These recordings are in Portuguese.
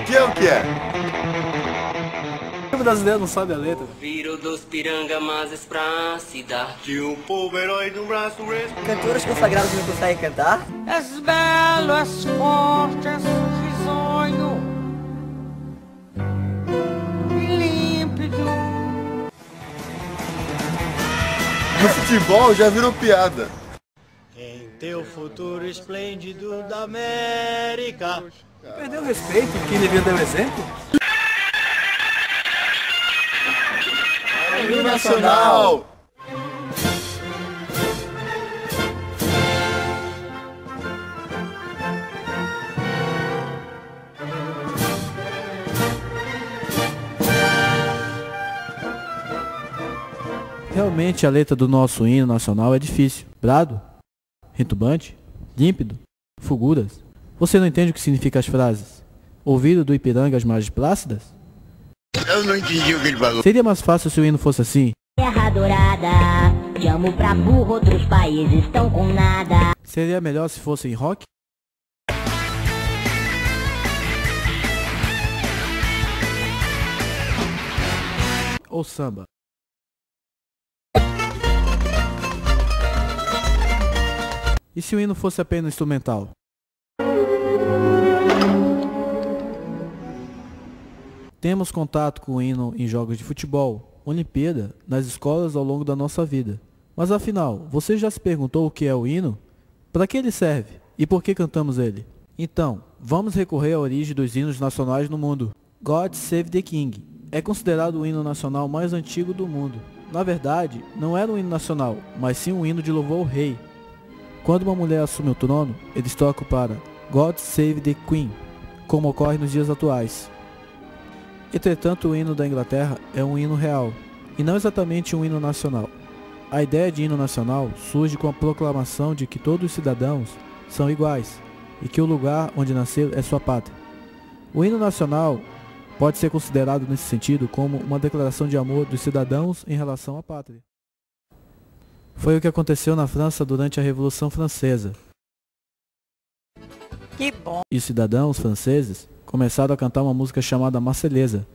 Que é o que é? O brasileiro não sabe a letra. Viro dos pirangamazes pra cidade. Um povo herói do braço Cantores consagrados não conseguem cantar? És belo, és forte, és risonho, límpido. No futebol já virou piada. Em teu futuro esplêndido da América. Perdeu o respeito, quem devia dar o exemplo? Hino nacional! Realmente a letra do nosso hino nacional é difícil. Brado, retumbante, límpido, fulguras. Você não entende o que significa as frases? Ouvido do Ipiranga as margens plácidas? Eu não entendi o que ele falou. Seria mais fácil se o hino fosse assim? Terra dourada, te amo pra burro, outros países estão com nada. Seria melhor se fosse em rock? Ou samba? E se o hino fosse apenas instrumental? Temos contato com o hino em jogos de futebol, Olimpíada, nas escolas ao longo da nossa vida. Mas afinal, você já se perguntou o que é o hino? Para que ele serve? E por que cantamos ele? Então, vamos recorrer à origem dos hinos nacionais no mundo. God Save the King é considerado o hino nacional mais antigo do mundo. Na verdade, não era um hino nacional, mas sim um hino de louvor ao rei. Quando uma mulher assume o trono, eles trocam para God Save the Queen, como ocorre nos dias atuais. Entretanto, o hino da Inglaterra é um hino real, e não exatamente um hino nacional. A ideia de hino nacional surge com a proclamação de que todos os cidadãos são iguais, e que o lugar onde nasceram é sua pátria. O hino nacional pode ser considerado nesse sentido como uma declaração de amor dos cidadãos em relação à pátria. Foi o que aconteceu na França durante a Revolução Francesa. Que bom! E os cidadãos franceses começaram a cantar uma música chamada Marselhesa,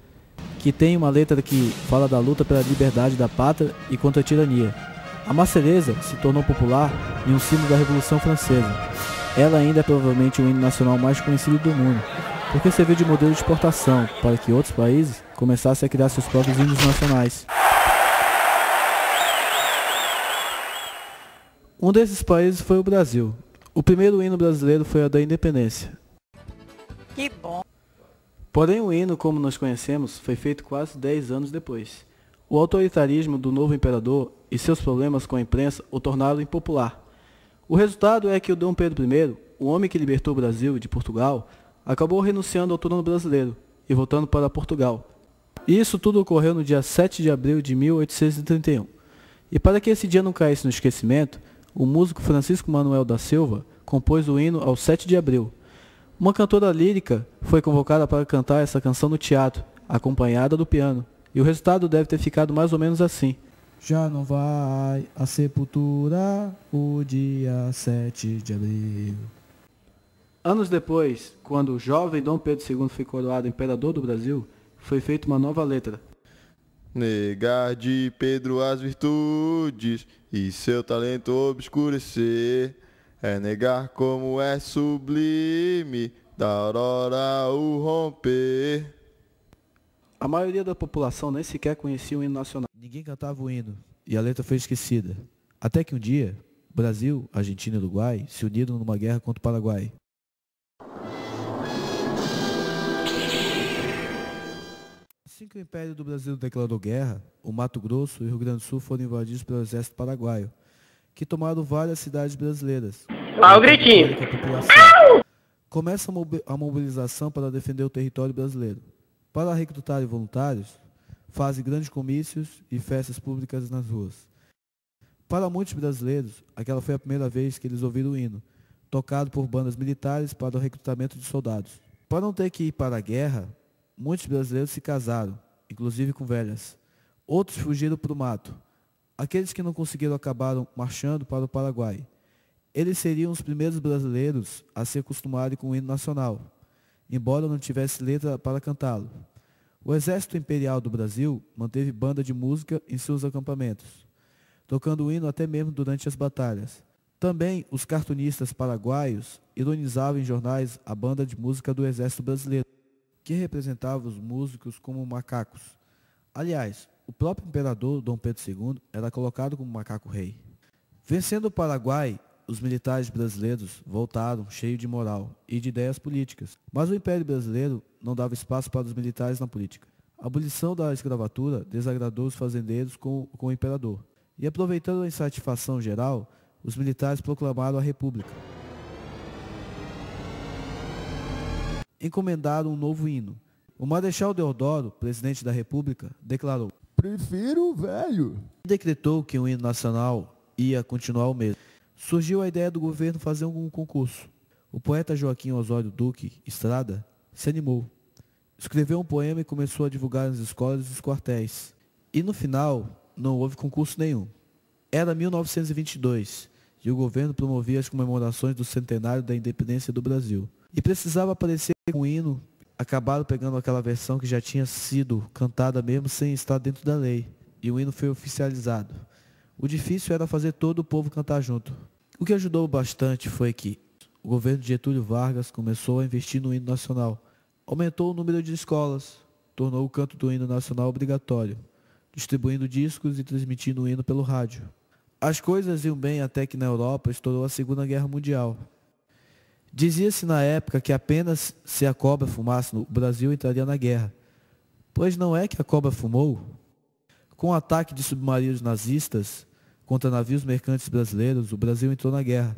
que tem uma letra que fala da luta pela liberdade da pátria e contra a tirania. A Marselhesa se tornou popular e um símbolo da Revolução Francesa. Ela ainda é provavelmente o hino nacional mais conhecido do mundo, porque serviu de modelo de exportação para que outros países começassem a criar seus próprios hinos nacionais. Um desses países foi o Brasil. O primeiro hino brasileiro foi o da independência. Que bom! Porém, o hino, como nós conhecemos, foi feito quase 10 anos depois. O autoritarismo do novo imperador e seus problemas com a imprensa o tornaram impopular. O resultado é que o Dom Pedro I, o homem que libertou o Brasil de Portugal, acabou renunciando ao trono brasileiro e voltando para Portugal. E isso tudo ocorreu no dia 7 de abril de 1831. E para que esse dia não caísse no esquecimento, o músico Francisco Manuel da Silva compôs o hino ao 7 de abril. Uma cantora lírica foi convocada para cantar essa canção no teatro, acompanhada do piano, e o resultado deve ter ficado mais ou menos assim. Já não vai à sepultura o dia 7 de abril. Anos depois, quando o jovem Dom Pedro II foi coroado imperador do Brasil, foi feita uma nova letra. Negar de Pedro as virtudes e seu talento obscurecer, é negar como é sublime da aurora o romper. A maioria da população nem sequer conhecia o hino nacional. Ninguém cantava o hino e a letra foi esquecida. Até que um dia, Brasil, Argentina e Uruguai se uniram numa guerra contra o Paraguai. Assim que o Império do Brasil declarou guerra, o Mato Grosso e o Rio Grande do Sul foram invadidos pelo exército paraguaio, que tomaram várias cidades brasileiras. Ó o gritinho. Começa a mobilização para defender o território brasileiro. Para recrutar voluntários, fazem grandes comícios e festas públicas nas ruas. Para muitos brasileiros, aquela foi a primeira vez que eles ouviram o hino, tocado por bandas militares para o recrutamento de soldados. Para não ter que ir para a guerra, muitos brasileiros se casaram, inclusive com velhas. Outros fugiram para o mato. Aqueles que não conseguiram acabaram marchando para o Paraguai. Eles seriam os primeiros brasileiros a se acostumarem com o hino nacional. embora não tivesse letra para cantá-lo. O Exército Imperial do Brasil manteve banda de música em seus acampamentos, tocando o hino até mesmo durante as batalhas. Também os cartunistas paraguaios ironizavam em jornais a banda de música do Exército Brasileiro, que representava os músicos como macacos. Aliás, o próprio imperador Dom Pedro II era colocado como macaco-rei. Vencendo o Paraguai, os militares brasileiros voltaram cheios de moral e de ideias políticas, mas o Império Brasileiro não dava espaço para os militares na política. A abolição da escravatura desagradou os fazendeiros com o imperador, e aproveitando a insatisfação geral, os militares proclamaram a República. Encomendaram um novo hino. O Marechal Deodoro, presidente da República, declarou: Prefiro o velho. Decretou que o hino nacional ia continuar o mesmo. Surgiu a ideia do governo fazer um concurso. O poeta Joaquim Osório Duque Estrada se animou. Escreveu um poema e começou a divulgar nas escolas e nos quartéis. E no final, não houve concurso nenhum. Era 1922 e o governo promovia as comemorações do centenário da independência do Brasil. E precisava aparecer com o hino. Acabaram pegando aquela versão que já tinha sido cantada mesmo sem estar dentro da lei. E o hino foi oficializado. O difícil era fazer todo o povo cantar junto. O que ajudou bastante foi que o governo de Getúlio Vargas começou a investir no hino nacional. Aumentou o número de escolas, tornou o canto do hino nacional obrigatório, distribuindo discos e transmitindo o hino pelo rádio. As coisas iam bem até que na Europa estourou a Segunda Guerra Mundial. Dizia-se na época que apenas se a cobra fumasse, o Brasil entraria na guerra. Pois não é que a cobra fumou? Com o ataque de submarinos nazistas contra navios mercantes brasileiros, o Brasil entrou na guerra.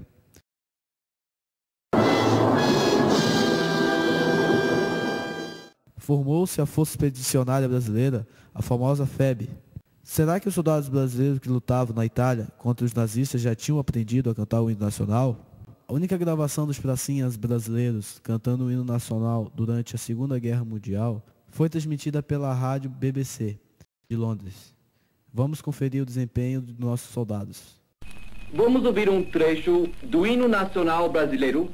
Formou-se a Força Expedicionária Brasileira, a famosa FEB. Será que os soldados brasileiros que lutavam na Itália contra os nazistas já tinham aprendido a cantar o hino nacional? A única gravação dos pracinhas brasileiros cantando o hino nacional durante a Segunda Guerra Mundial foi transmitida pela rádio BBC de Londres. Vamos conferir o desempenho dos nossos soldados. Vamos ouvir um trecho do hino nacional brasileiro,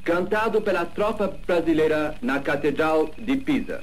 cantado pela tropa brasileira na Catedral de Pisa.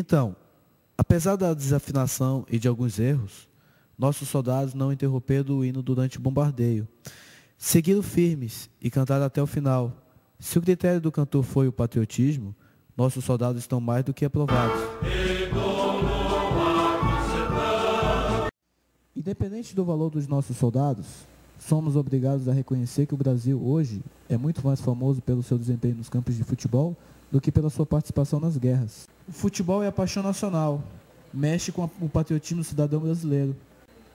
Então, apesar da desafinação e de alguns erros, nossos soldados não interromperam o hino durante o bombardeio. Seguiram firmes e cantaram até o final. Se o critério do cantor foi o patriotismo, nossos soldados estão mais do que aprovados. Independente do valor dos nossos soldados, somos obrigados a reconhecer que o Brasil hoje é muito mais famoso pelo seu desempenho nos campos de futebol do que pela sua participação nas guerras. O futebol é a paixão nacional, mexe com o patriotismo do cidadão brasileiro.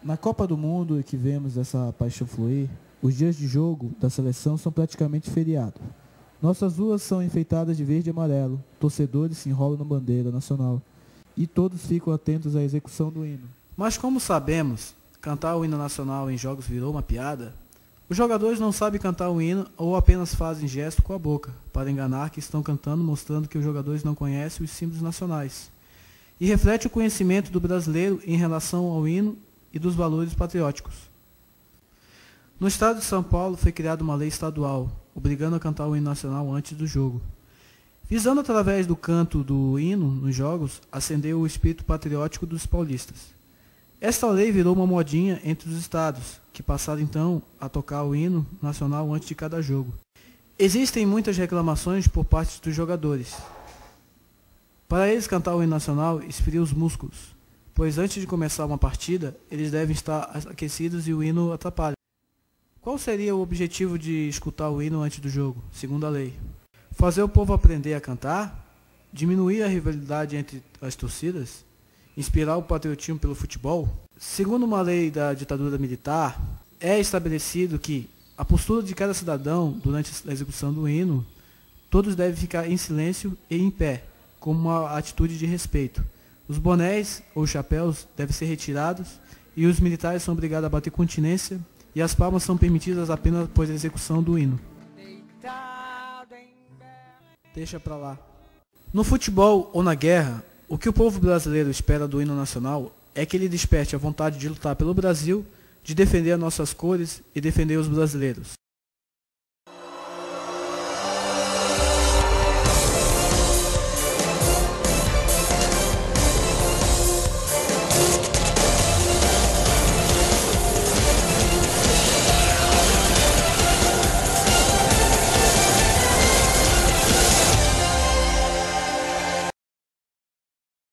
Na Copa do Mundo, que vemos essa paixão fluir, os dias de jogo da seleção são praticamente feriado. Nossas ruas são enfeitadas de verde e amarelo, torcedores se enrolam na bandeira nacional e todos ficam atentos à execução do hino. Mas como sabemos, cantar o hino nacional em jogos virou uma piada. Os jogadores não sabem cantar o hino ou apenas fazem gesto com a boca, para enganar que estão cantando, mostrando que os jogadores não conhecem os símbolos nacionais. E reflete o conhecimento do brasileiro em relação ao hino e dos valores patrióticos. No estado de São Paulo foi criada uma lei estadual, obrigando a cantar o hino nacional antes do jogo. Visando através do canto do hino nos jogos, acender o espírito patriótico dos paulistas. Esta lei virou uma modinha entre os estados, que passaram então a tocar o hino nacional antes de cada jogo. Existem muitas reclamações por parte dos jogadores. Para eles cantar o hino nacional, esfria os músculos, pois antes de começar uma partida, eles devem estar aquecidos e o hino atrapalha. Qual seria o objetivo de escutar o hino antes do jogo, segundo a lei? Fazer o povo aprender a cantar? Diminuir a rivalidade entre as torcidas? Inspirar o patriotismo pelo futebol? Segundo uma lei da ditadura militar, é estabelecido que a postura de cada cidadão durante a execução do hino, todos devem ficar em silêncio e em pé, como uma atitude de respeito. Os bonés ou chapéus devem ser retirados e os militares são obrigados a bater continência e as palmas são permitidas apenas após a execução do hino. Deixa pra lá. No futebol ou na guerra, o que o povo brasileiro espera do hino nacional é que ele desperte a vontade de lutar pelo Brasil, de defender as nossas cores e defender os brasileiros.